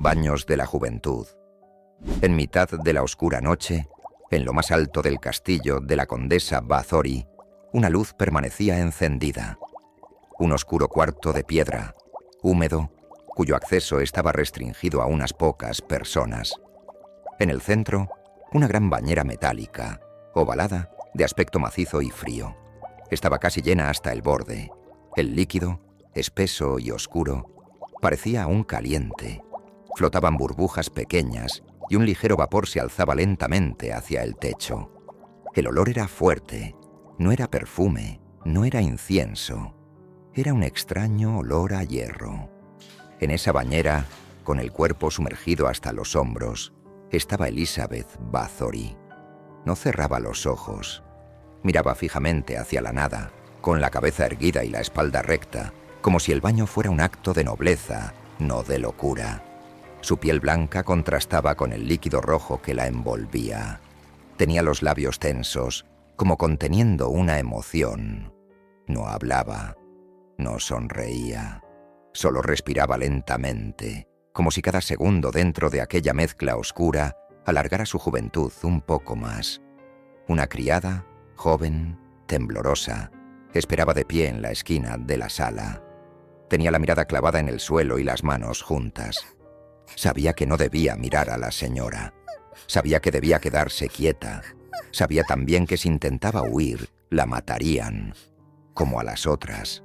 baños de la juventud. En mitad de la oscura noche, en lo más alto del castillo de la condesa Bathory, una luz permanecía encendida. Un oscuro cuarto de piedra, húmedo, cuyo acceso estaba restringido a unas pocas personas. En el centro, una gran bañera metálica, ovalada, de aspecto macizo y frío. Estaba casi llena hasta el borde. El líquido, espeso y oscuro, parecía aún caliente. Flotaban burbujas pequeñas y un ligero vapor se alzaba lentamente hacia el techo. El olor era fuerte, no era perfume, no era incienso. Era un extraño olor a hierro. En esa bañera, con el cuerpo sumergido hasta los hombros, estaba Elizabeth Bathory. No cerraba los ojos. Miraba fijamente hacia la nada, con la cabeza erguida y la espalda recta, como si el baño fuera un acto de nobleza, no de locura. Su piel blanca contrastaba con el líquido rojo que la envolvía. Tenía los labios tensos, como conteniendo una emoción. No hablaba, no sonreía, solo respiraba lentamente, como si cada segundo dentro de aquella mezcla oscura alargara su juventud un poco más. Una criada, joven, temblorosa, esperaba de pie en la esquina de la sala. Tenía la mirada clavada en el suelo y las manos juntas. Sabía que no debía mirar a la señora. Sabía que debía quedarse quieta. Sabía también que si intentaba huir, la matarían, como a las otras.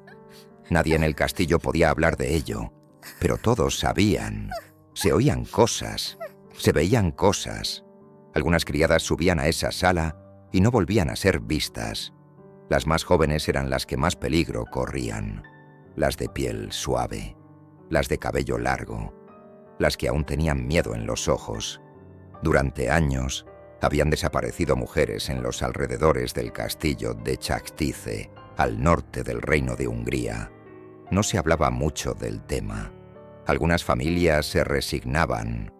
Nadie en el castillo podía hablar de ello, pero todos sabían. Se oían cosas, se veían cosas. Algunas criadas subían a esa sala y no volvían a ser vistas. Las más jóvenes eran las que más peligro corrían. Las de piel suave, las de cabello largo, las que aún tenían miedo en los ojos. Durante años habían desaparecido mujeres en los alrededores del castillo de Chaktice, al norte del reino de Hungría. No se hablaba mucho del tema. Algunas familias se resignaban,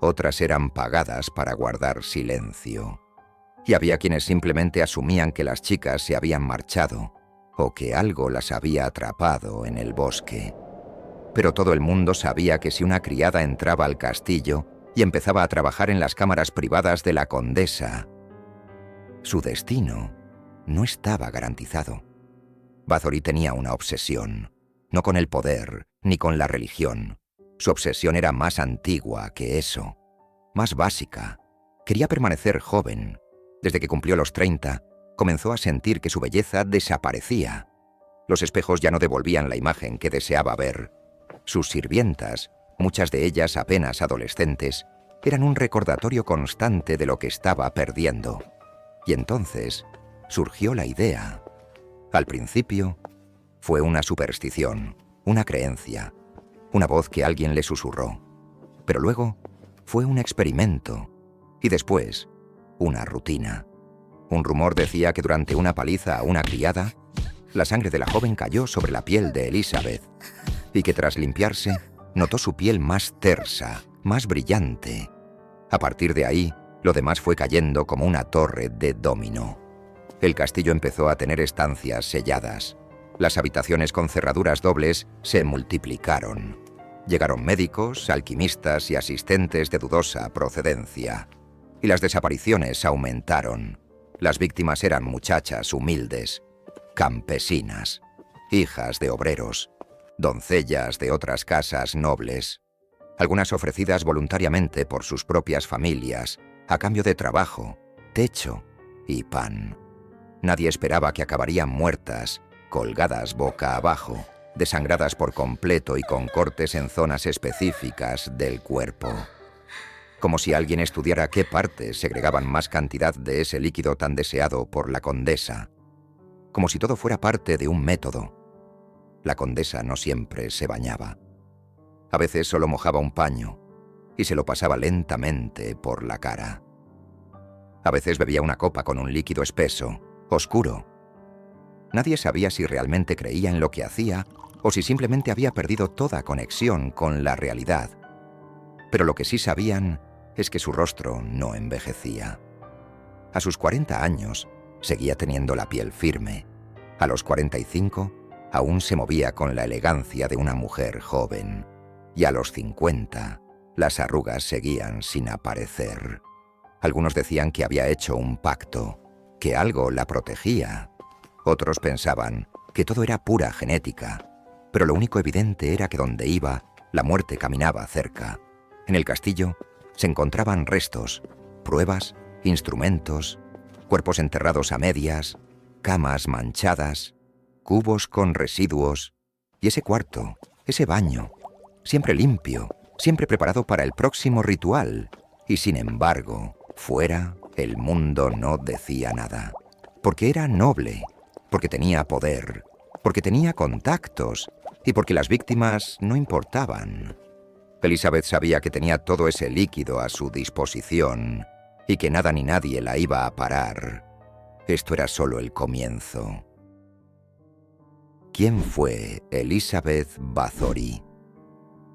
otras eran pagadas para guardar silencio. Y había quienes simplemente asumían que las chicas se habían marchado o que algo las había atrapado en el bosque. Pero todo el mundo sabía que si una criada entraba al castillo y empezaba a trabajar en las cámaras privadas de la condesa, su destino no estaba garantizado. Bathory tenía una obsesión, no con el poder ni con la religión. Su obsesión era más antigua que eso, más básica. Quería permanecer joven. Desde que cumplió los 30, comenzó a sentir que su belleza desaparecía. Los espejos ya no devolvían la imagen que deseaba ver. Sus sirvientas, muchas de ellas apenas adolescentes, eran un recordatorio constante de lo que estaba perdiendo. Y entonces surgió la idea. Al principio, fue una superstición, una creencia, una voz que alguien le susurró. Pero luego fue un experimento y después una rutina. Un rumor decía que durante una paliza a una criada, la sangre de la joven cayó sobre la piel de Elizabeth y que tras limpiarse notó su piel más tersa, más brillante. A partir de ahí, lo demás fue cayendo como una torre de dominó. El castillo empezó a tener estancias selladas. Las habitaciones con cerraduras dobles se multiplicaron. Llegaron médicos, alquimistas y asistentes de dudosa procedencia. Y las desapariciones aumentaron. Las víctimas eran muchachas humildes, campesinas, hijas de obreros, doncellas de otras casas nobles, algunas ofrecidas voluntariamente por sus propias familias, a cambio de trabajo, techo y pan. Nadie esperaba que acabarían muertas, colgadas boca abajo, desangradas por completo y con cortes en zonas específicas del cuerpo. Como si alguien estudiara qué partes segregaban más cantidad de ese líquido tan deseado por la condesa. Como si todo fuera parte de un método. La condesa no siempre se bañaba. A veces solo mojaba un paño y se lo pasaba lentamente por la cara. A veces bebía una copa con un líquido espeso, oscuro. Nadie sabía si realmente creía en lo que hacía o si simplemente había perdido toda conexión con la realidad. Pero lo que sí sabían es que su rostro no envejecía. A sus 40 años seguía teniendo la piel firme. A los 45 aún se movía con la elegancia de una mujer joven. Y a los 50 Las arrugas seguían sin aparecer. Algunos decían que había hecho un pacto, que algo la protegía. Otros pensaban que todo era pura genética, pero lo único evidente era que donde iba, la muerte caminaba cerca. En el castillo se encontraban restos, pruebas, instrumentos, cuerpos enterrados a medias, camas manchadas, cubos con residuos, y ese cuarto, ese baño, siempre limpio, siempre preparado para el próximo ritual, y sin embargo, fuera, el mundo no decía nada, porque era noble, porque tenía poder, porque tenía contactos, y porque las víctimas no importaban. Elizabeth sabía que tenía todo ese líquido a su disposición, y que nada ni nadie la iba a parar. Esto era solo el comienzo. ¿Quién fue Elizabeth Bathory?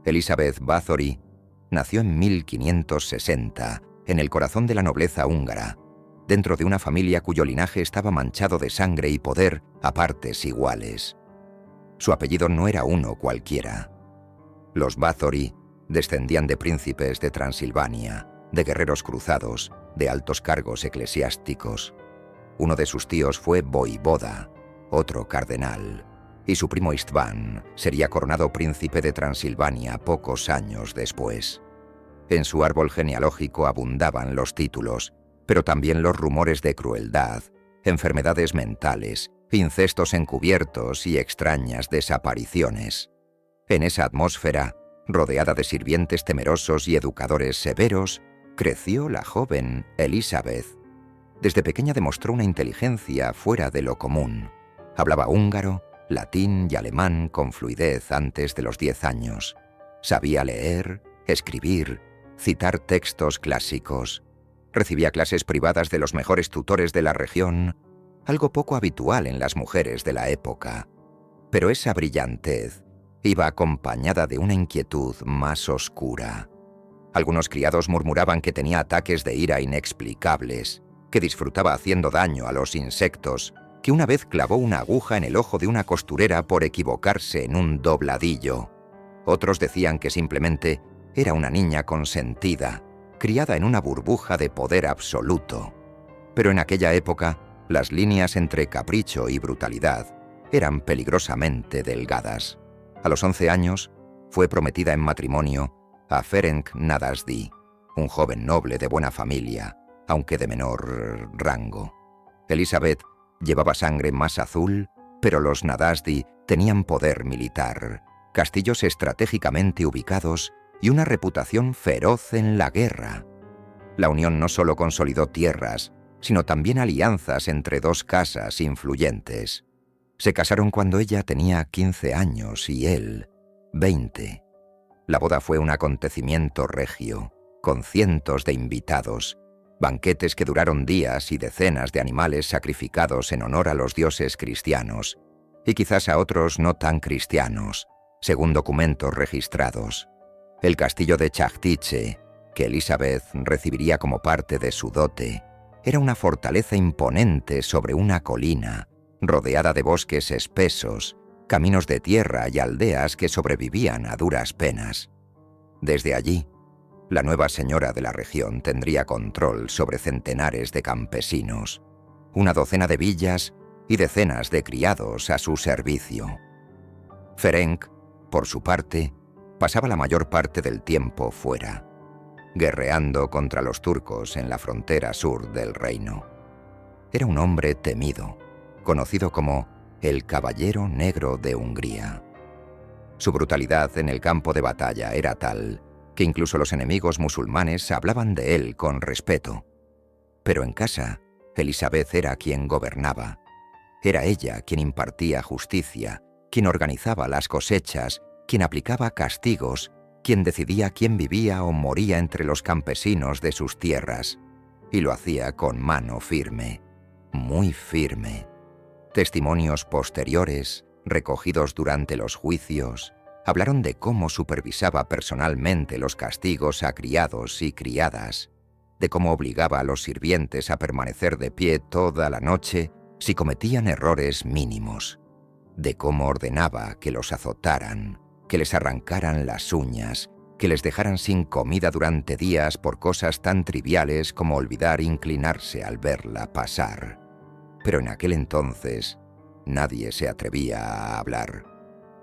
Elizabeth Bathory nació en 1560, en el corazón de la nobleza húngara, dentro de una familia cuyo linaje estaba manchado de sangre y poder a partes iguales. Su apellido no era uno cualquiera. Los Bathory descendían de príncipes de Transilvania, de guerreros cruzados, de altos cargos eclesiásticos. Uno de sus tíos fue voivoda, otro cardenal, y su primo István sería coronado príncipe de Transilvania pocos años después. En su árbol genealógico abundaban los títulos, pero también los rumores de crueldad, enfermedades mentales, incestos encubiertos y extrañas desapariciones. En esa atmósfera, rodeada de sirvientes temerosos y educadores severos, creció la joven Elizabeth. Desde pequeña demostró una inteligencia fuera de lo común. Hablaba húngaro, latín y alemán con fluidez antes de los 10 años. Sabía leer, escribir, citar textos clásicos. Recibía clases privadas de los mejores tutores de la región, algo poco habitual en las mujeres de la época. Pero esa brillantez iba acompañada de una inquietud más oscura. Algunos criados murmuraban que tenía ataques de ira inexplicables, que disfrutaba haciendo daño a los insectos, que una vez clavó una aguja en el ojo de una costurera por equivocarse en un dobladillo. Otros decían que simplemente era una niña consentida, criada en una burbuja de poder absoluto. Pero en aquella época, las líneas entre capricho y brutalidad eran peligrosamente delgadas. A los 11 años, fue prometida en matrimonio a Ferenc Nadasdy, un joven noble de buena familia, aunque de menor rango. Elizabeth llevaba sangre más azul, pero los Nadasdy tenían poder militar, castillos estratégicamente ubicados y una reputación feroz en la guerra. La unión no solo consolidó tierras, sino también alianzas entre dos casas influyentes. Se casaron cuando ella tenía 15 años y él 20. La boda fue un acontecimiento regio, con cientos de invitados, banquetes que duraron días y decenas de animales sacrificados en honor a los dioses cristianos, y quizás a otros no tan cristianos, según documentos registrados. El castillo de Chachtiche, que Elizabeth recibiría como parte de su dote, era una fortaleza imponente sobre una colina, rodeada de bosques espesos, caminos de tierra y aldeas que sobrevivían a duras penas. Desde allí, la nueva señora de la región tendría control sobre centenares de campesinos, una docena de villas y decenas de criados a su servicio. Ferenc, por su parte, pasaba la mayor parte del tiempo fuera, guerreando contra los turcos en la frontera sur del reino. Era un hombre temido, conocido como el Caballero Negro de Hungría. Su brutalidad en el campo de batalla era tal que incluso los enemigos musulmanes hablaban de él con respeto. Pero en casa, Elizabeth era quien gobernaba. Era ella quien impartía justicia, quien organizaba las cosechas, quien aplicaba castigos, quien decidía quién vivía o moría entre los campesinos de sus tierras. Y lo hacía con mano firme, muy firme. Testimonios posteriores, recogidos durante los juicios, hablaron de cómo supervisaba personalmente los castigos a criados y criadas, de cómo obligaba a los sirvientes a permanecer de pie toda la noche si cometían errores mínimos, de cómo ordenaba que los azotaran, que les arrancaran las uñas, que les dejaran sin comida durante días por cosas tan triviales como olvidar inclinarse al verla pasar. Pero en aquel entonces nadie se atrevía a hablar.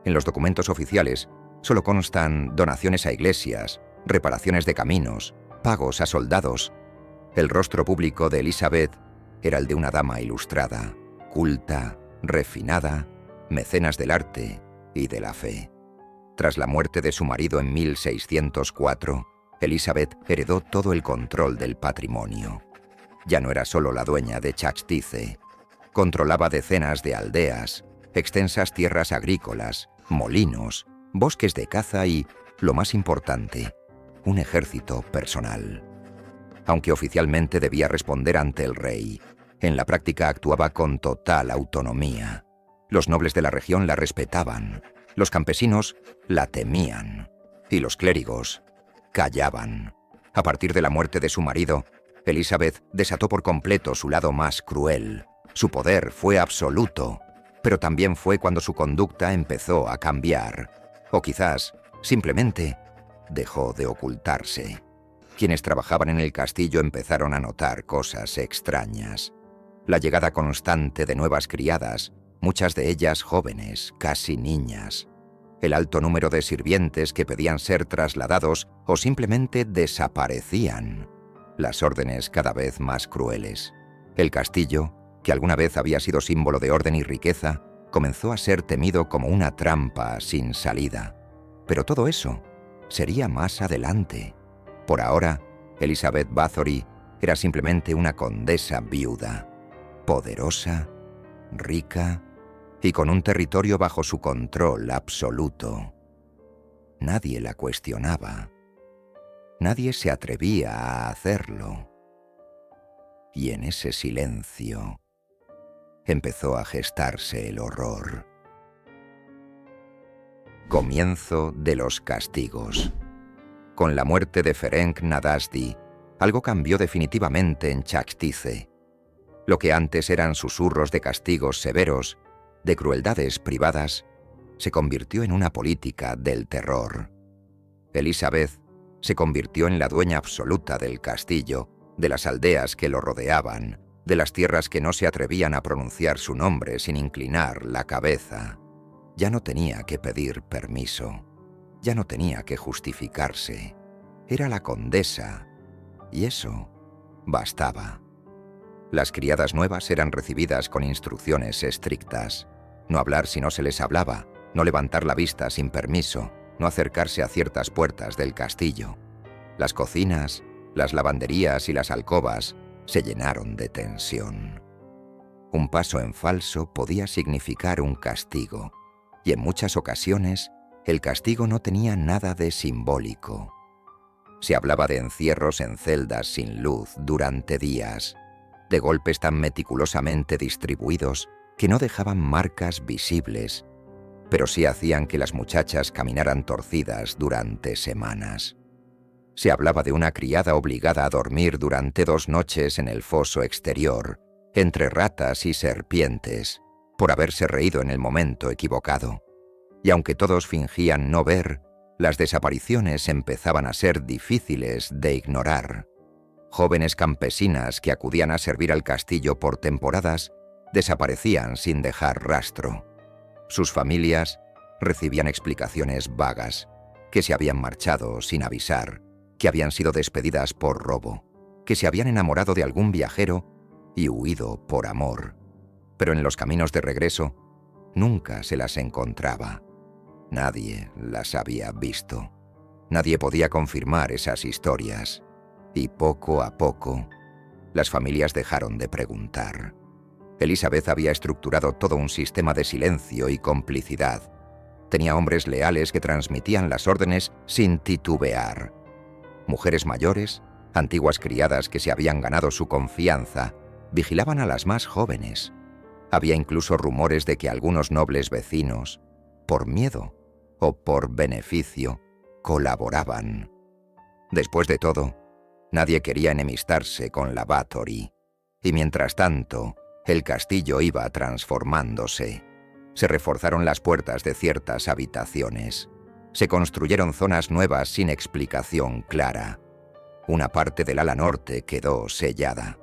En los documentos oficiales solo constan donaciones a iglesias, reparaciones de caminos, pagos a soldados. El rostro público de Elizabeth era el de una dama ilustrada, culta, refinada, mecenas del arte y de la fe. Tras la muerte de su marido en 1604, Elizabeth heredó todo el control del patrimonio. Ya no era solo la dueña de Chachtice. Controlaba decenas de aldeas, extensas tierras agrícolas, molinos, bosques de caza y, lo más importante, un ejército personal. Aunque oficialmente debía responder ante el rey, en la práctica actuaba con total autonomía. Los nobles de la región la respetaban, los campesinos la temían y los clérigos callaban. A partir de la muerte de su marido, Elizabeth desató por completo su lado más cruel. Su poder fue absoluto, pero también fue cuando su conducta empezó a cambiar. O quizás, simplemente, dejó de ocultarse. Quienes trabajaban en el castillo empezaron a notar cosas extrañas. La llegada constante de nuevas criadas, muchas de ellas jóvenes, casi niñas. El alto número de sirvientes que pedían ser trasladados o simplemente desaparecían. Las órdenes cada vez más crueles. El castillo, que alguna vez había sido símbolo de orden y riqueza, comenzó a ser temido como una trampa sin salida. Pero todo eso sería más adelante. Por ahora, Elizabeth Bathory era simplemente una condesa viuda, poderosa, rica y con un territorio bajo su control absoluto. Nadie la cuestionaba. Nadie se atrevía a hacerlo. Y en ese silencio empezó a gestarse el horror. Comienzo de los castigos. Con la muerte de Ferenc Nadasdi, algo cambió definitivamente en Chachtice. Lo que antes eran susurros de castigos severos, de crueldades privadas, se convirtió en una política del terror. Elizabeth se convirtió en la dueña absoluta del castillo, de las aldeas que lo rodeaban, de las tierras que no se atrevían a pronunciar su nombre sin inclinar la cabeza. Ya no tenía que pedir permiso, ya no tenía que justificarse. Era la condesa, y eso bastaba. Las criadas nuevas eran recibidas con instrucciones estrictas. No hablar si no se les hablaba, no levantar la vista sin permiso, no acercarse a ciertas puertas del castillo. Las cocinas, las lavanderías y las alcobas se llenaron de tensión. Un paso en falso podía significar un castigo, y en muchas ocasiones el castigo no tenía nada de simbólico. Se hablaba de encierros en celdas sin luz durante días, de golpes tan meticulosamente distribuidos que no dejaban marcas visibles, pero sí hacían que las muchachas caminaran torcidas durante semanas. Se hablaba de una criada obligada a dormir durante 2 noches en el foso exterior, entre ratas y serpientes, por haberse reído en el momento equivocado. Y aunque todos fingían no ver, las desapariciones empezaban a ser difíciles de ignorar. Jóvenes campesinas que acudían a servir al castillo por temporadas desaparecían sin dejar rastro. Sus familias recibían explicaciones vagas, que se habían marchado sin avisar, que habían sido despedidas por robo, que se habían enamorado de algún viajero y huido por amor. Pero en los caminos de regreso nunca se las encontraba. Nadie las había visto. Nadie podía confirmar esas historias. Y poco a poco, las familias dejaron de preguntar. Elizabeth había estructurado todo un sistema de silencio y complicidad. Tenía hombres leales que transmitían las órdenes sin titubear. Mujeres mayores, antiguas criadas que se habían ganado su confianza, vigilaban a las más jóvenes. Había incluso rumores de que algunos nobles vecinos, por miedo o por beneficio, colaboraban. Después de todo, nadie quería enemistarse con la Bathory, y mientras tanto, el castillo iba transformándose. Se reforzaron las puertas de ciertas habitaciones. Se construyeron zonas nuevas sin explicación clara. Una parte del ala norte quedó sellada.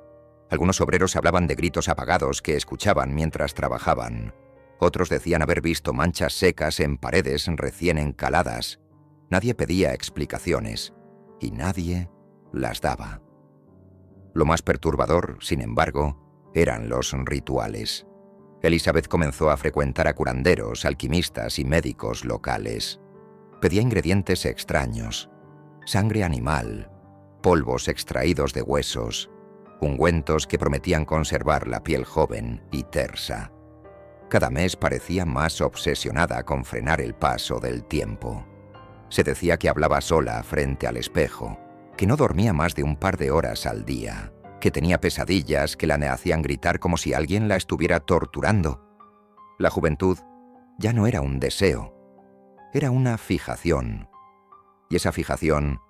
Algunos obreros hablaban de gritos apagados que escuchaban mientras trabajaban. Otros decían haber visto manchas secas en paredes recién encaladas. Nadie pedía explicaciones y nadie las daba. Lo más perturbador, sin embargo, eran los rituales. Elizabeth comenzó a frecuentar a curanderos, alquimistas y médicos locales. Pedía ingredientes extraños, sangre animal, polvos extraídos de huesos, ungüentos que prometían conservar la piel joven y tersa. Cada mes parecía más obsesionada con frenar el paso del tiempo. Se decía que hablaba sola frente al espejo, que no dormía más de un par de horas al día, que tenía pesadillas que la hacían gritar como si alguien la estuviera torturando. La juventud ya no era un deseo, era una fijación, y esa fijación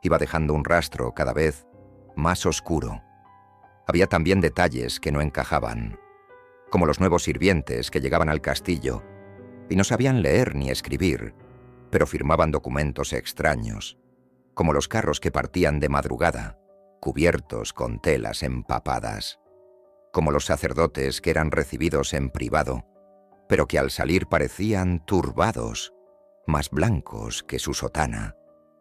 iba dejando un rastro cada vez más oscuro. Había también detalles que no encajaban, como los nuevos sirvientes que llegaban al castillo y no sabían leer ni escribir, pero firmaban documentos extraños, como los carros que partían de madrugada, cubiertos con telas empapadas, como los sacerdotes que eran recibidos en privado, pero que al salir parecían turbados, más blancos que su sotana.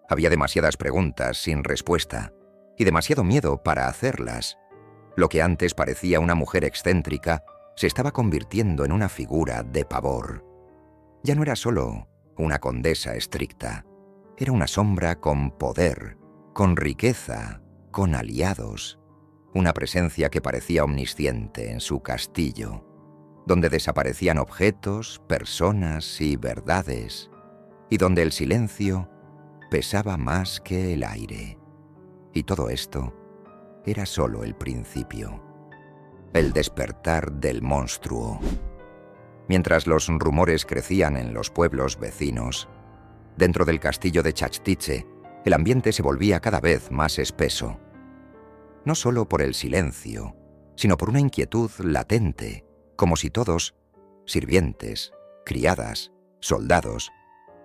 Había demasiadas preguntas sin respuesta y demasiado miedo para hacerlas. Lo que antes parecía una mujer excéntrica se estaba convirtiendo en una figura de pavor. Ya no era solo una condesa estricta, era una sombra con poder, con riqueza, con aliados, una presencia que parecía omnisciente en su castillo, donde desaparecían objetos, personas y verdades, y donde el silencio pesaba más que el aire. Y todo esto era solo el principio, el despertar del monstruo. Mientras los rumores crecían en los pueblos vecinos, dentro del castillo de Chachtiche, el ambiente se volvía cada vez más espeso. No solo por el silencio, sino por una inquietud latente, como si todos, sirvientes, criadas, soldados,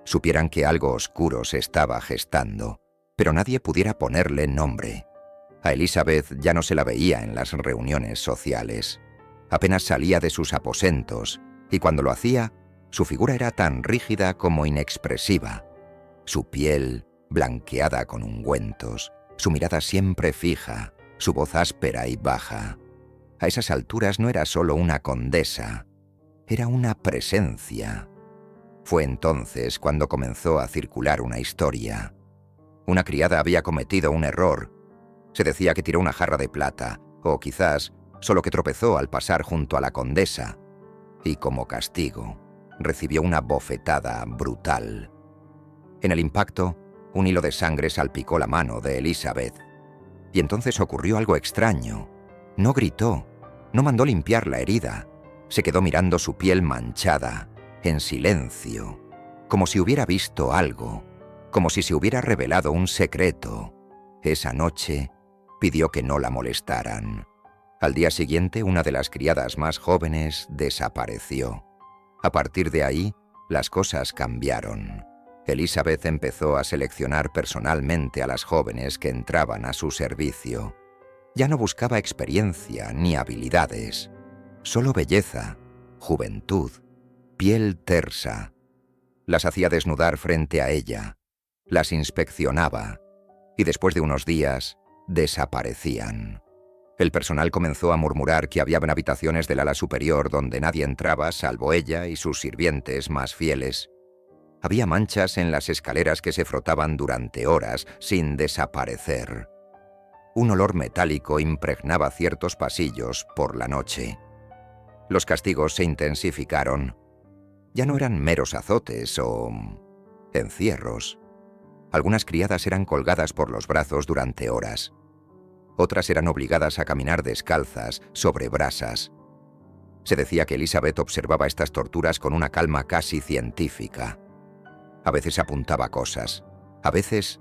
supieran que algo oscuro se estaba gestando, pero nadie pudiera ponerle nombre. A Elizabeth ya no se la veía en las reuniones sociales. Apenas salía de sus aposentos, y cuando lo hacía, su figura era tan rígida como inexpresiva. Su piel blanqueada con ungüentos, su mirada siempre fija, su voz áspera y baja. A esas alturas no era solo una condesa, era una presencia. Fue entonces cuando comenzó a circular una historia. Una criada había cometido un error. Se decía que tiró una jarra de plata, o quizás solo que tropezó al pasar junto a la condesa, y como castigo recibió una bofetada brutal. En el impacto, un hilo de sangre salpicó la mano de Elizabeth. Y entonces ocurrió algo extraño. No gritó, no mandó limpiar la herida. Se quedó mirando su piel manchada, en silencio, como si hubiera visto algo, como si se hubiera revelado un secreto. Esa noche pidió que no la molestaran. Al día siguiente, una de las criadas más jóvenes desapareció. A partir de ahí, las cosas cambiaron. Elizabeth empezó a seleccionar personalmente a las jóvenes que entraban a su servicio. Ya no buscaba experiencia ni habilidades, solo belleza, juventud, piel tersa. Las hacía desnudar frente a ella, las inspeccionaba, y después de unos días, desaparecían. El personal comenzó a murmurar que había habitaciones del ala superior donde nadie entraba salvo ella y sus sirvientes más fieles. Había manchas en las escaleras que se frotaban durante horas sin desaparecer. Un olor metálico impregnaba ciertos pasillos por la noche. Los castigos se intensificaron. Ya no eran meros azotes o encierros. Algunas criadas eran colgadas por los brazos durante horas. Otras eran obligadas a caminar descalzas sobre brasas. Se decía que Elizabeth observaba estas torturas con una calma casi científica. A veces apuntaba cosas, a veces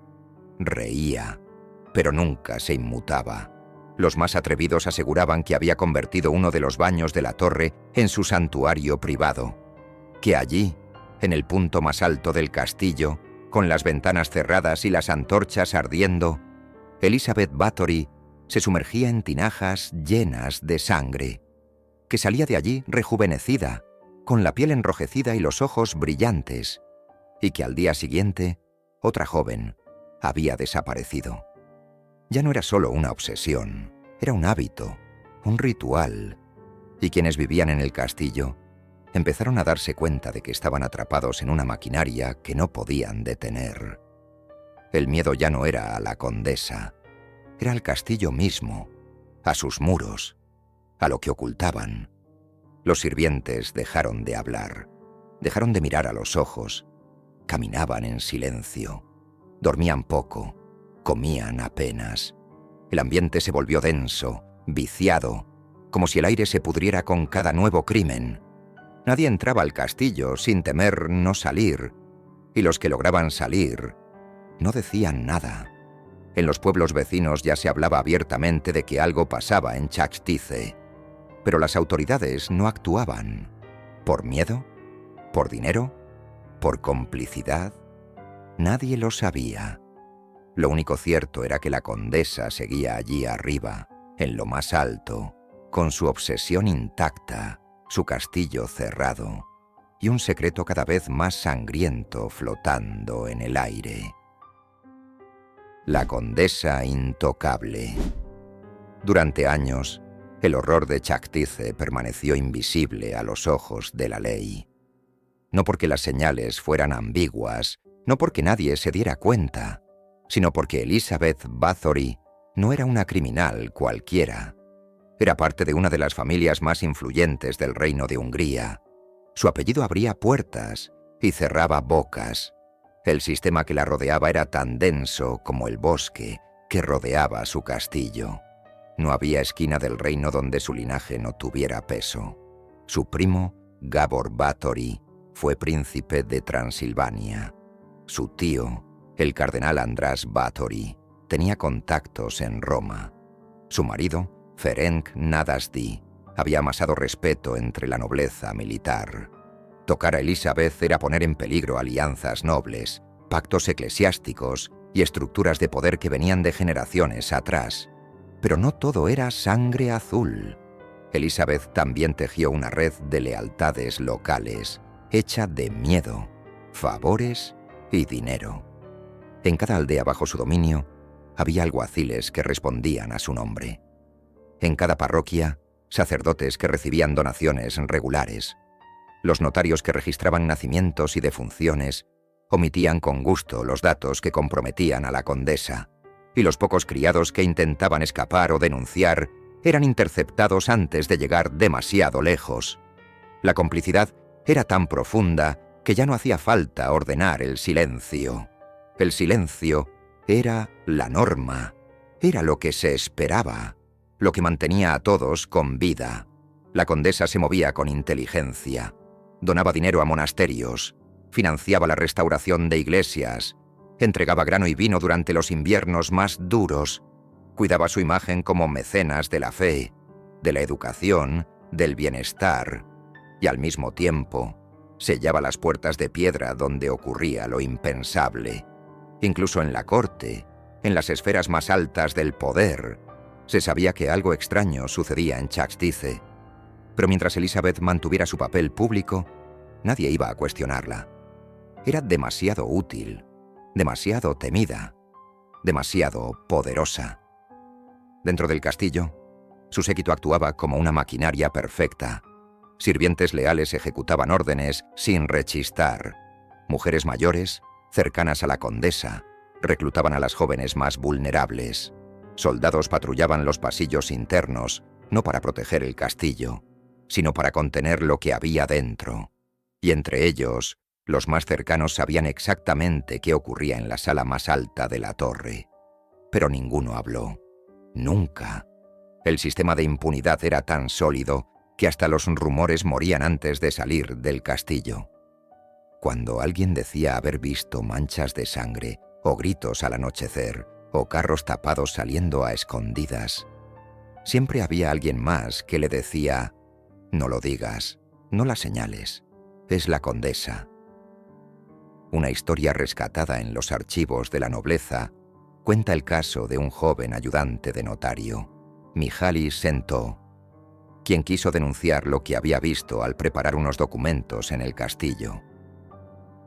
reía, pero nunca se inmutaba. Los más atrevidos aseguraban que había convertido uno de los baños de la torre en su santuario privado, que allí, en el punto más alto del castillo, Con las ventanas cerradas y las antorchas ardiendo, Elizabeth Bathory se sumergía en tinajas llenas de sangre, que salía de allí rejuvenecida, con la piel enrojecida y los ojos brillantes, y que al día siguiente, otra joven había desaparecido. Ya no era solo una obsesión, era un hábito, un ritual, y quienes vivían en el castillo empezaron a darse cuenta de que estaban atrapados en una maquinaria que no podían detener. El miedo ya no era a la condesa, era al castillo mismo, a sus muros, a lo que ocultaban. Los sirvientes dejaron de hablar, dejaron de mirar a los ojos, caminaban en silencio, dormían poco, comían apenas. El ambiente se volvió denso, viciado, como si el aire se pudriera con cada nuevo crimen. Nadie entraba al castillo sin temer no salir, y los que lograban salir no decían nada. En los pueblos vecinos ya se hablaba abiertamente de que algo pasaba en Chachtice, pero las autoridades no actuaban. ¿Por miedo? ¿Por dinero? ¿Por complicidad? Nadie lo sabía. Lo único cierto era que la condesa seguía allí arriba, en lo más alto, con su obsesión intacta, su castillo cerrado, y un secreto cada vez más sangriento flotando en el aire. La condesa intocable. Durante años, el horror de Chachtice permaneció invisible a los ojos de la ley. No porque las señales fueran ambiguas, no porque nadie se diera cuenta, sino porque Elizabeth Bathory no era una criminal cualquiera. Era parte de una de las familias más influyentes del Reino de Hungría. Su apellido abría puertas y cerraba bocas. El sistema que la rodeaba era tan denso como el bosque que rodeaba su castillo. No había esquina del reino donde su linaje no tuviera peso. Su primo, Gábor Bathory, fue príncipe de Transilvania. Su tío, el cardenal András Bathory, tenía contactos en Roma. Su marido, Ferenc Nadasdy, había amasado respeto entre la nobleza militar. Tocar a Elizabeth era poner en peligro alianzas nobles, pactos eclesiásticos y estructuras de poder que venían de generaciones atrás. Pero no todo era sangre azul. Elizabeth también tejió una red de lealtades locales, hecha de miedo, favores y dinero. En cada aldea bajo su dominio había alguaciles que respondían a su nombre. En cada parroquia, sacerdotes que recibían donaciones regulares. Los notarios que registraban nacimientos y defunciones omitían con gusto los datos que comprometían a la condesa, y los pocos criados que intentaban escapar o denunciar eran interceptados antes de llegar demasiado lejos. La complicidad era tan profunda que ya no hacía falta ordenar el silencio. El silencio era la norma, era lo que se esperaba, lo que mantenía a todos con vida. La condesa se movía con inteligencia, donaba dinero a monasterios, financiaba la restauración de iglesias, entregaba grano y vino durante los inviernos más duros, cuidaba su imagen como mecenas de la fe, de la educación, del bienestar, y al mismo tiempo sellaba las puertas de piedra donde ocurría lo impensable. Incluso en la corte, en las esferas más altas del poder, se sabía que algo extraño sucedía en Chachtice. Pero mientras Elizabeth mantuviera su papel público, nadie iba a cuestionarla. Era demasiado útil, demasiado temida, demasiado poderosa. Dentro del castillo, su séquito actuaba como una maquinaria perfecta. Sirvientes leales ejecutaban órdenes sin rechistar. Mujeres mayores, cercanas a la condesa, reclutaban a las jóvenes más vulnerables. Soldados patrullaban los pasillos internos, no para proteger el castillo, sino para contener lo que había dentro. Y entre ellos, los más cercanos sabían exactamente qué ocurría en la sala más alta de la torre. Pero ninguno habló. Nunca. El sistema de impunidad era tan sólido que hasta los rumores morían antes de salir del castillo. Cuando alguien decía haber visto manchas de sangre, o gritos al anochecer, o carros tapados saliendo a escondidas, siempre había alguien más que le decía: «No lo digas, no la señales, es la condesa». Una historia rescatada en los archivos de la nobleza cuenta el caso de un joven ayudante de notario, Mihaly Sento, quien quiso denunciar lo que había visto al preparar unos documentos en el castillo.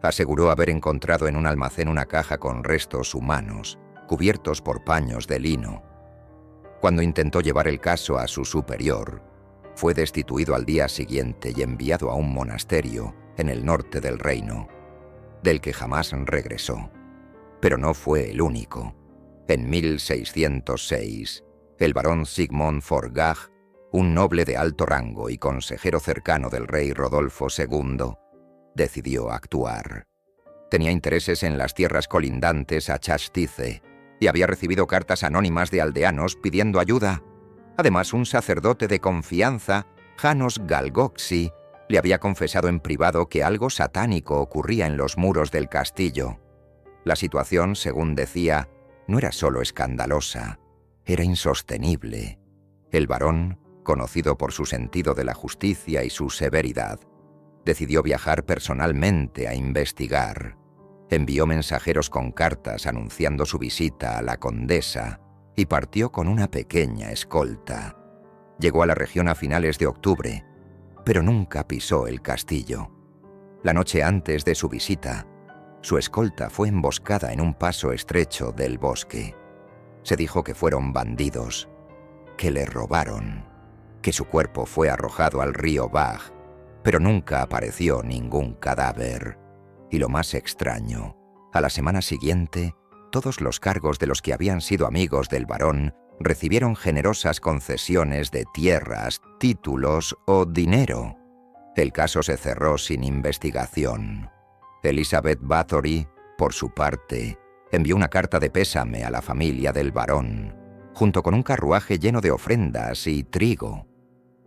Aseguró haber encontrado en un almacén una caja con restos humanos, cubiertos por paños de lino. Cuando intentó llevar el caso a su superior, fue destituido al día siguiente y enviado a un monasterio en el norte del reino, del que jamás regresó. Pero no fue el único. En 1606, el barón Sigmund Forgách, un noble de alto rango y consejero cercano del rey Rodolfo II, decidió actuar. Tenía intereses en las tierras colindantes a Chastice y había recibido cartas anónimas de aldeanos pidiendo ayuda. Además, un sacerdote de confianza, János Galgóczy, le había confesado en privado que algo satánico ocurría en los muros del castillo. La situación, según decía, no era solo escandalosa, era insostenible. El barón, conocido por su sentido de la justicia y su severidad, decidió viajar personalmente a investigar. Envió mensajeros con cartas anunciando su visita a la condesa y partió con una pequeña escolta. Llegó a la región a finales de octubre, pero nunca pisó el castillo. La noche antes de su visita, su escolta fue emboscada en un paso estrecho del bosque. Se dijo que fueron bandidos, que le robaron, que su cuerpo fue arrojado al río Vág, pero nunca apareció ningún cadáver. Y lo más extraño, a la semana siguiente, todos los cargos de los que habían sido amigos del barón recibieron generosas concesiones de tierras, títulos o dinero. El caso se cerró sin investigación. Elizabeth Bathory, por su parte, envió una carta de pésame a la familia del barón, junto con un carruaje lleno de ofrendas y trigo.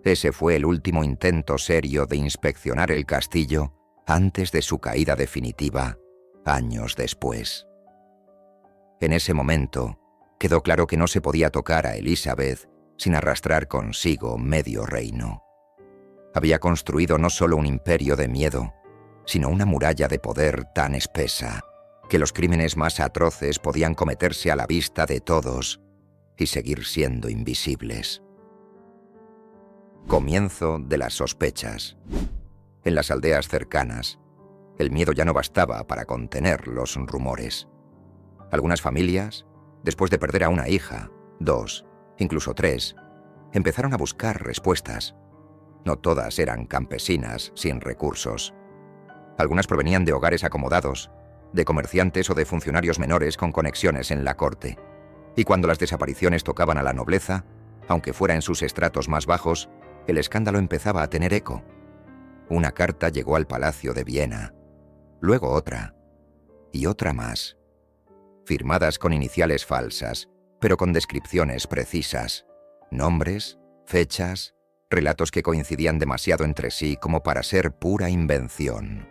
Ese fue el último intento serio de inspeccionar el castillo antes de su caída definitiva, años después. En ese momento, quedó claro que no se podía tocar a Elizabeth sin arrastrar consigo medio reino. Había construido no solo un imperio de miedo, sino una muralla de poder tan espesa que los crímenes más atroces podían cometerse a la vista de todos y seguir siendo invisibles. Comienzo de las sospechas. En las aldeas cercanas, el miedo ya no bastaba para contener los rumores. Algunas familias, después de perder a una hija, 2, incluso 3, empezaron a buscar respuestas. No todas eran campesinas sin recursos. Algunas provenían de hogares acomodados, de comerciantes o de funcionarios menores con conexiones en la corte. Y cuando las desapariciones tocaban a la nobleza, aunque fuera en sus estratos más bajos, el escándalo empezaba a tener eco. Una carta llegó al Palacio de Viena, luego otra, y otra más, firmadas con iniciales falsas, pero con descripciones precisas, nombres, fechas, relatos que coincidían demasiado entre sí como para ser pura invención.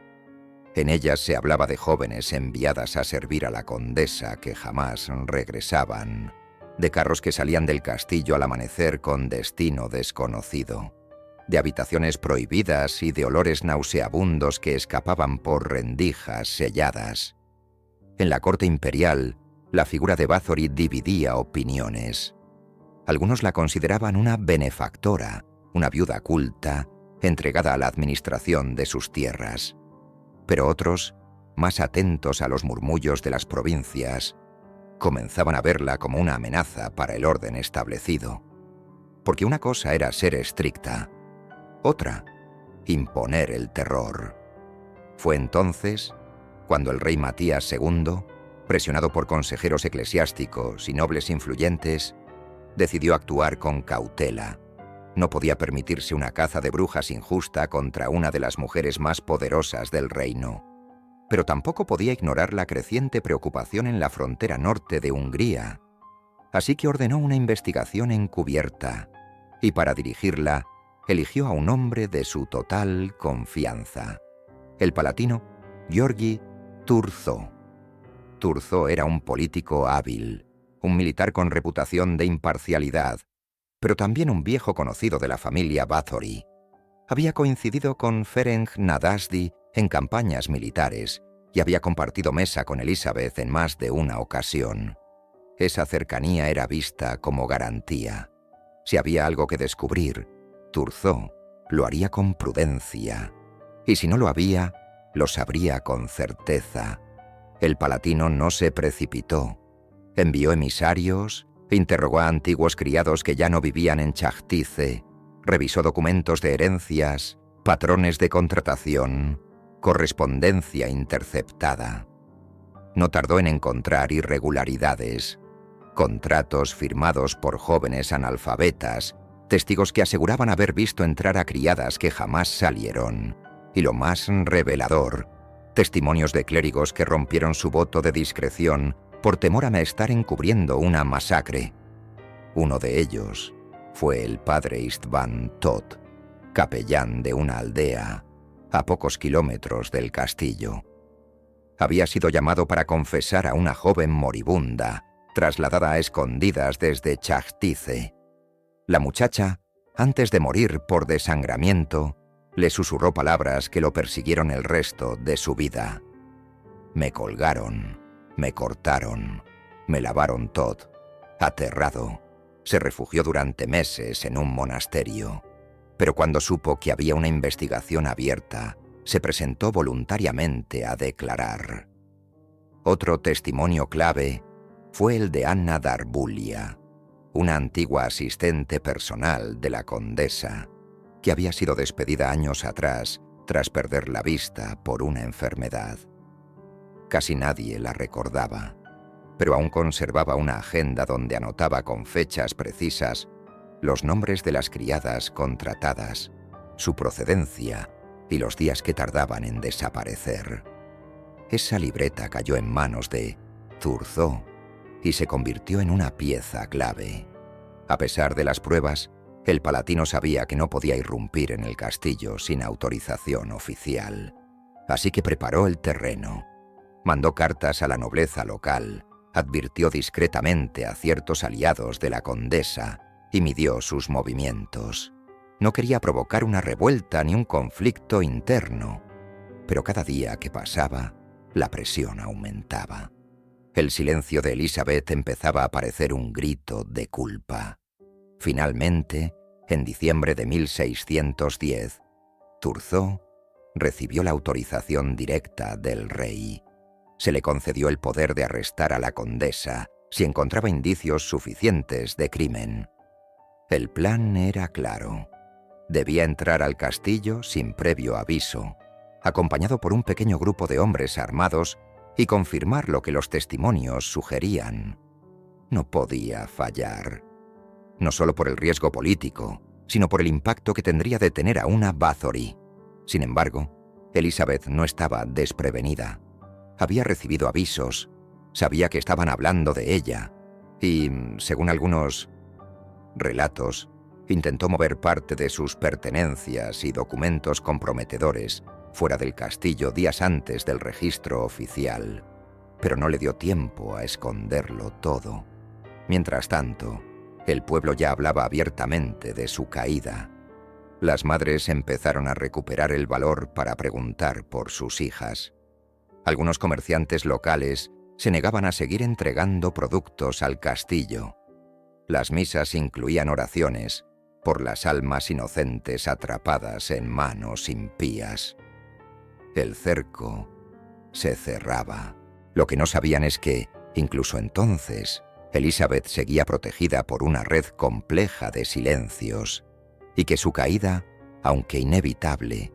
En ellas se hablaba de jóvenes enviadas a servir a la condesa que jamás regresaban, de carros que salían del castillo al amanecer con destino desconocido, de habitaciones prohibidas y de olores nauseabundos que escapaban por rendijas selladas. En la corte imperial, la figura de Bathory dividía opiniones. Algunos la consideraban una benefactora, una viuda culta, entregada a la administración de sus tierras. Pero otros, más atentos a los murmullos de las provincias, comenzaban a verla como una amenaza para el orden establecido. Porque una cosa era ser estricta, otra, imponer el terror. Fue entonces cuando el rey Matías II, presionado por consejeros eclesiásticos y nobles influyentes, decidió actuar con cautela. No podía permitirse una caza de brujas injusta contra una de las mujeres más poderosas del reino. Pero tampoco podía ignorar la creciente preocupación en la frontera norte de Hungría. Así que ordenó una investigación encubierta, y para dirigirla, eligió a un hombre de su total confianza, el palatino György Thurzó. Thurzó era un político hábil, un militar con reputación de imparcialidad, pero también un viejo conocido de la familia Bathory. Había coincidido con Ferenc Nadasdy en campañas militares y había compartido mesa con Elizabeth en más de una ocasión. Esa cercanía era vista como garantía. Si había algo que descubrir, Turzó lo haría con prudencia, y si no lo había, lo sabría con certeza. El palatino no se precipitó. Envió emisarios, interrogó a antiguos criados que ya no vivían en Chachtice, revisó documentos de herencias, patrones de contratación, correspondencia interceptada. No tardó en encontrar irregularidades, contratos firmados por jóvenes analfabetas, testigos que aseguraban haber visto entrar a criadas que jamás salieron, y lo más revelador, testimonios de clérigos que rompieron su voto de discreción por temor a estar encubriendo una masacre. Uno de ellos fue el padre Istvan Todt, capellán de una aldea a pocos kilómetros del castillo. Había sido llamado para confesar a una joven moribunda, trasladada a escondidas desde Chachtice. La muchacha, antes de morir por desangramiento, le susurró palabras que lo persiguieron el resto de su vida. Me colgaron, me cortaron, me lavaron todo. Aterrado, se refugió durante meses en un monasterio, pero cuando supo que había una investigación abierta, se presentó voluntariamente a declarar. Otro testimonio clave fue el de Anna Darbulia, una antigua asistente personal de la condesa, que había sido despedida años atrás tras perder la vista por una enfermedad. Casi nadie la recordaba, pero aún conservaba una agenda donde anotaba con fechas precisas los nombres de las criadas contratadas, su procedencia y los días que tardaban en desaparecer. Esa libreta cayó en manos de Turzó y se convirtió en una pieza clave. A pesar de las pruebas, el palatino sabía que no podía irrumpir en el castillo sin autorización oficial. Así que preparó el terreno, mandó cartas a la nobleza local, advirtió discretamente a ciertos aliados de la condesa y midió sus movimientos. No quería provocar una revuelta ni un conflicto interno, pero cada día que pasaba, la presión aumentaba. El silencio de Elizabeth empezaba a parecer un grito de culpa. Finalmente, en diciembre de 1610, Turzó recibió la autorización directa del rey. Se le concedió el poder de arrestar a la condesa si encontraba indicios suficientes de crimen. El plan era claro. Debía entrar al castillo sin previo aviso, acompañado por un pequeño grupo de hombres armados, y confirmar lo que los testimonios sugerían. No podía fallar. No solo por el riesgo político, sino por el impacto que tendría detener a una Bathory. Sin embargo, Elizabeth no estaba desprevenida. Había recibido avisos, sabía que estaban hablando de ella, y, según algunos relatos, intentó mover parte de sus pertenencias y documentos comprometedores fuera del castillo días antes del registro oficial, pero no le dio tiempo a esconderlo todo. Mientras tanto, el pueblo ya hablaba abiertamente de su caída. Las madres empezaron a recuperar el valor para preguntar por sus hijas. Algunos comerciantes locales se negaban a seguir entregando productos al castillo. Las misas incluían oraciones por las almas inocentes atrapadas en manos impías. El cerco se cerraba. Lo que no sabían es que, incluso entonces, Elizabeth seguía protegida por una red compleja de silencios, y que su caída, aunque inevitable,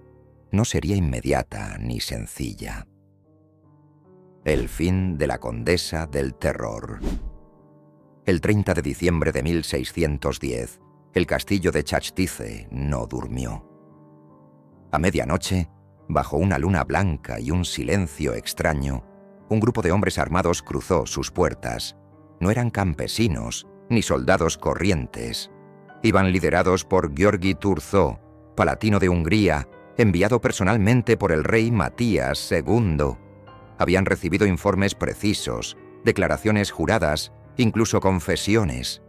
no sería inmediata ni sencilla. El fin de la Condesa del Terror. El 30 de diciembre de 1610, el castillo de Chachtice no durmió. A medianoche, bajo una luna blanca y un silencio extraño, un grupo de hombres armados cruzó sus puertas. No eran campesinos ni soldados corrientes. Iban liderados por György Turzó, palatino de Hungría, enviado personalmente por el rey Matías II. Habían recibido informes precisos, declaraciones juradas, incluso confesiones.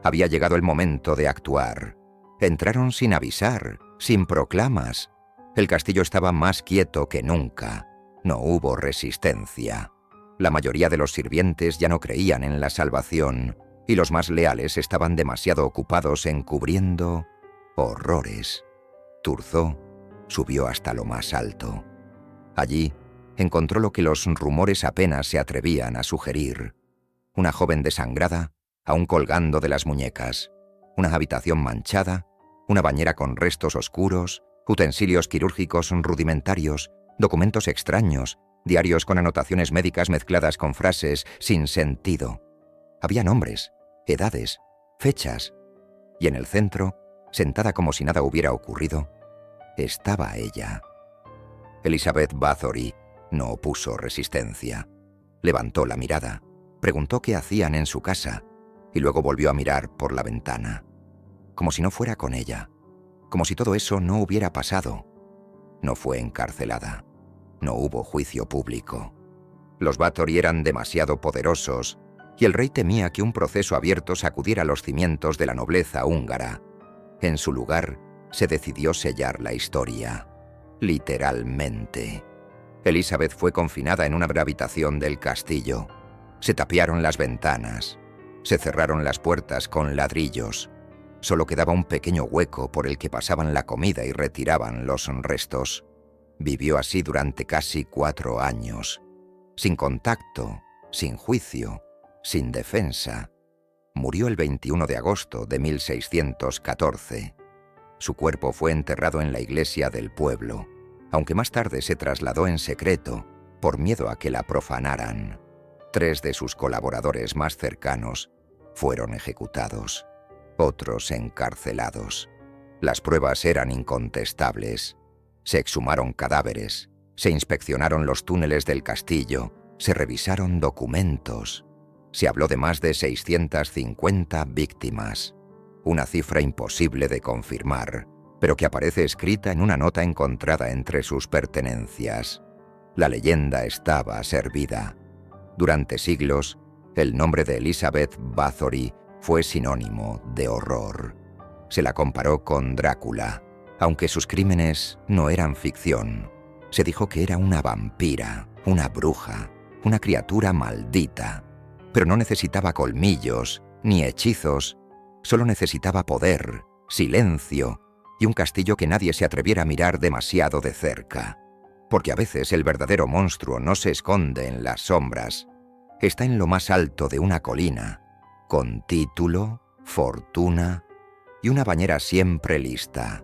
Había llegado el momento de actuar. Entraron sin avisar, sin proclamas. El castillo estaba más quieto que nunca. No hubo resistencia. La mayoría de los sirvientes ya no creían en la salvación y los más leales estaban demasiado ocupados encubriendo horrores. Turzó subió hasta lo más alto. Allí encontró lo que los rumores apenas se atrevían a sugerir: una joven desangrada, aún colgando de las muñecas, una habitación manchada, una bañera con restos oscuros, utensilios quirúrgicos rudimentarios, documentos extraños, diarios con anotaciones médicas mezcladas con frases sin sentido. Había nombres, edades, fechas, y en el centro, sentada como si nada hubiera ocurrido, estaba ella. Elizabeth Bathory no opuso resistencia. Levantó la mirada, preguntó qué hacían en su casa y luego volvió a mirar por la ventana, como si no fuera con ella, como si todo eso no hubiera pasado. No fue encarcelada. No hubo juicio público. Los Bathory eran demasiado poderosos y el rey temía que un proceso abierto sacudiera los cimientos de la nobleza húngara. En su lugar, se decidió sellar la historia. Literalmente. Elizabeth fue confinada en una habitación del castillo. Se tapiaron las ventanas. Se cerraron las puertas con ladrillos. Solo quedaba un pequeño hueco por el que pasaban la comida y retiraban los restos. Vivió así durante casi 4 años. Sin contacto, sin juicio, sin defensa. Murió el 21 de agosto de 1614. Su cuerpo fue enterrado en la iglesia del pueblo, aunque más tarde se trasladó en secreto por miedo a que la profanaran. 3 de sus colaboradores más cercanos fueron ejecutados, otros encarcelados. Las pruebas eran incontestables. Se exhumaron cadáveres, se inspeccionaron los túneles del castillo, se revisaron documentos. Se habló de más de 650 víctimas. Una cifra imposible de confirmar, pero que aparece escrita en una nota encontrada entre sus pertenencias. La leyenda estaba servida. Durante siglos, el nombre de Elizabeth Bathory fue sinónimo de horror. Se la comparó con Drácula. Aunque sus crímenes no eran ficción, se dijo que era una vampira, una bruja, una criatura maldita. Pero no necesitaba colmillos, ni hechizos, solo necesitaba poder, silencio y un castillo que nadie se atreviera a mirar demasiado de cerca. Porque a veces el verdadero monstruo no se esconde en las sombras, está en lo más alto de una colina, con título, fortuna y una bañera siempre lista.